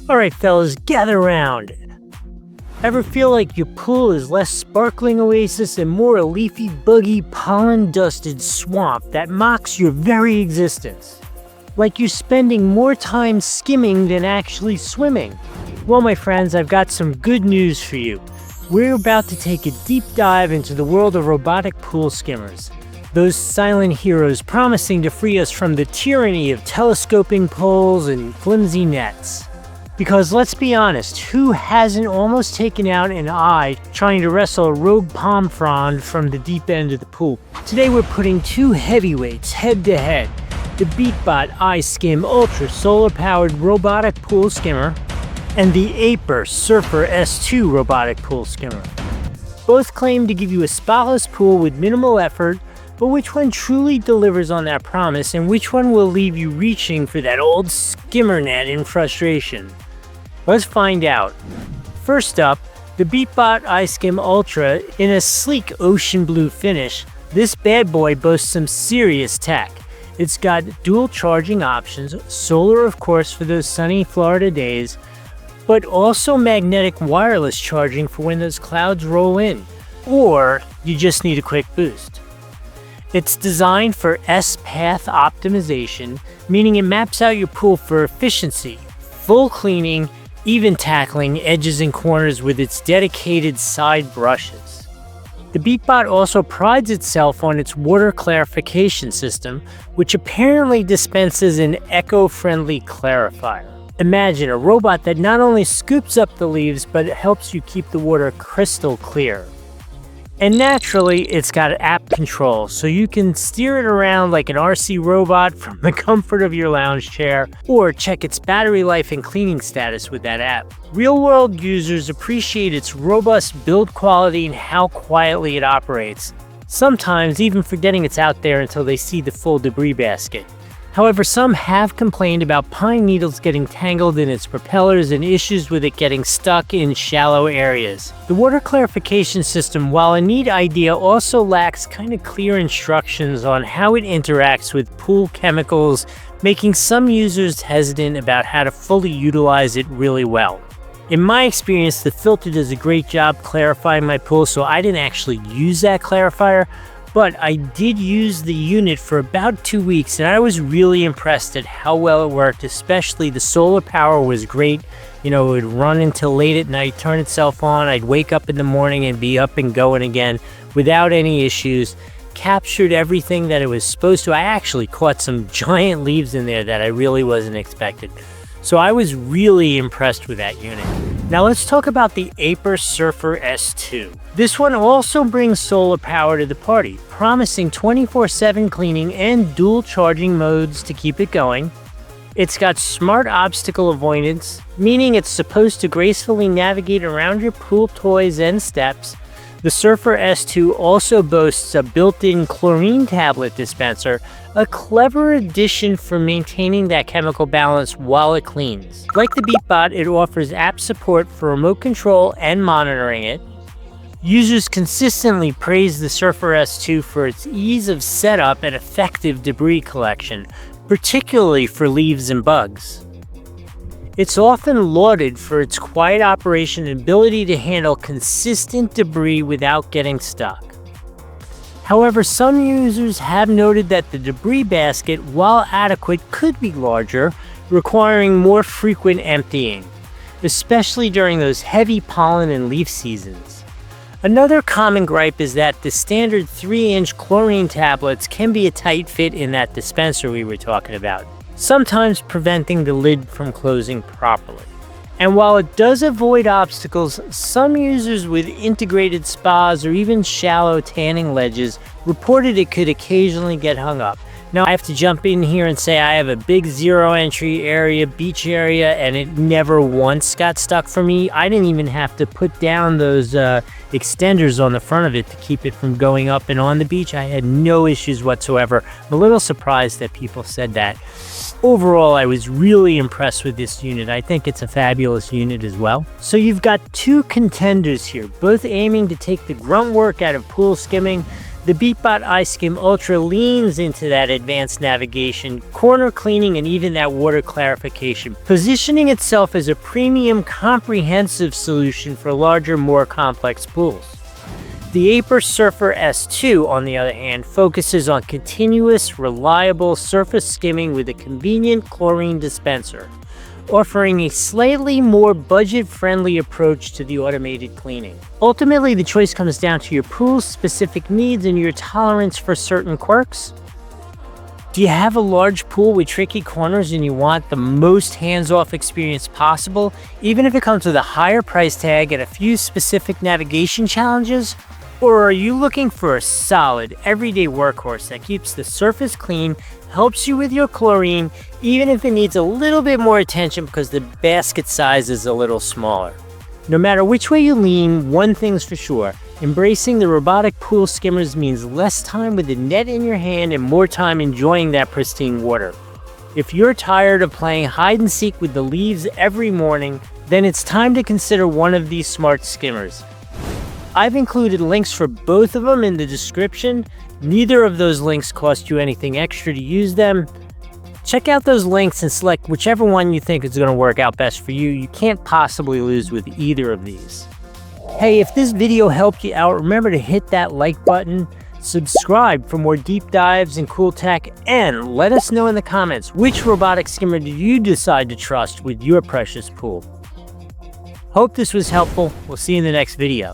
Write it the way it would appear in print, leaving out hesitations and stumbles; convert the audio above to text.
Alright fellas, gather round. Ever feel like your pool is less sparkling oasis and more a leafy, buggy, pollen-dusted swamp that mocks your very existence? Like you're spending more time skimming than actually swimming? Well, my friends, I've got some good news for you. We're about to take a deep dive into the world of robotic pool skimmers. Those silent heroes promising to free us from the tyranny of telescoping poles and flimsy nets. Because let's be honest, who hasn't almost taken out an eye trying to wrestle a rogue palm frond from the deep end of the pool? Today we're putting two heavyweights head to head. The BEATBOT iSKIM Ultra solar powered robotic pool skimmer and the AIPER Surfer S2 robotic pool skimmer. Both claim to give you a spotless pool with minimal effort, but which one truly delivers on that promise and which one will leave you reaching for that old skimmer net in frustration? Let's find out. First up, the BEATBOT iSKIM Ultra in a sleek ocean blue finish. This bad boy boasts some serious tech. It's got dual charging options, solar of course for those sunny Florida days, but also magnetic wireless charging for when those clouds roll in, or you just need a quick boost. It's designed for S-path optimization, meaning it maps out your pool for efficiency, full cleaning, even tackling edges and corners with its dedicated side brushes. The BEATBOT also prides itself on its water clarification system, which apparently dispenses an eco-friendly clarifier. Imagine a robot that not only scoops up the leaves, but helps you keep the water crystal clear. And naturally, it's got app control, so you can steer it around like an RC robot from the comfort of your lounge chair, or check its battery life and cleaning status with that app. Real-world users appreciate its robust build quality and how quietly it operates, sometimes even forgetting it's out there until they see the full debris basket. However, some have complained about pine needles getting tangled in its propellers and issues with it getting stuck in shallow areas. The water clarification system, while a neat idea, also lacks kind of clear instructions on how it interacts with pool chemicals, making some users hesitant about how to fully utilize it really well. In my experience, the filter does a great job clarifying my pool, so I didn't actually use that clarifier. But I did use the unit for about 2 weeks and I was really impressed at how well it worked, especially the solar power was great. You know, it would run until late at night, turn itself on, I'd wake up in the morning and be up and going again without any issues. Captured everything that it was supposed to. I actually caught some giant leaves in there that I really wasn't expecting. So I was really impressed with that unit. Now let's talk about the AIPER Surfer S2. This one also brings solar power to the party, promising 24/7 cleaning and dual charging modes to keep it going. It's got smart obstacle avoidance, meaning it's supposed to gracefully navigate around your pool toys and steps. The Surfer S2 also boasts a built-in chlorine tablet dispenser, a clever addition for maintaining that chemical balance while it cleans. Like the BEATBOT, it offers app support for remote control and monitoring it. Users consistently praise the Surfer S2 for its ease of setup and effective debris collection, particularly for leaves and bugs. It's often lauded for its quiet operation and ability to handle consistent debris without getting stuck. However, some users have noted that the debris basket, while adequate, could be larger, requiring more frequent emptying, especially during those heavy pollen and leaf seasons. Another common gripe is that the standard 3-inch chlorine tablets can be a tight fit in that dispenser we were talking about, sometimes preventing the lid from closing properly. And while it does avoid obstacles, some users with integrated spas or even shallow tanning ledges reported it could occasionally get hung up. Now I have to jump in here and say I have a big zero entry area, beach area, and it never once got stuck for me. I didn't even have to put down those extenders on the front of it to keep it from going up and on the beach. I had no issues whatsoever. I'm a little surprised that people said that. Overall, I was really impressed with this unit. I think it's a fabulous unit as well. So you've got two contenders here, both aiming to take the grunt work out of pool skimming. The BEATBOT iSKIM Ultra leans into that advanced navigation, corner cleaning, and even that water clarification, positioning itself as a premium, comprehensive solution for larger, more complex pools. The AIPER Surfer S2, on the other hand, focuses on continuous, reliable surface skimming with a convenient chlorine dispenser, offering a slightly more budget-friendly approach to the automated cleaning. Ultimately, the choice comes down to your pool's specific needs and your tolerance for certain quirks. Do you have a large pool with tricky corners and you want the most hands-off experience possible, even if it comes with a higher price tag and a few specific navigation challenges? Or are you looking for a solid, everyday workhorse that keeps the surface clean, helps you with your chlorine, even if it needs a little bit more attention because the basket size is a little smaller? No matter which way you lean, one thing's for sure: embracing the robotic pool skimmers means less time with the net in your hand and more time enjoying that pristine water. If you're tired of playing hide and seek with the leaves every morning, then it's time to consider one of these smart skimmers. I've included links for both of them in the description. Neither of those links cost you anything extra to use them. Check out those links and select whichever one you think is going to work out best for you. You can't possibly lose with either of these. Hey, if this video helped you out, remember to hit that like button, subscribe for more deep dives and cool tech, and let us know in the comments which robotic skimmer did you decide to trust with your precious pool. Hope this was helpful. We'll see you in the next video.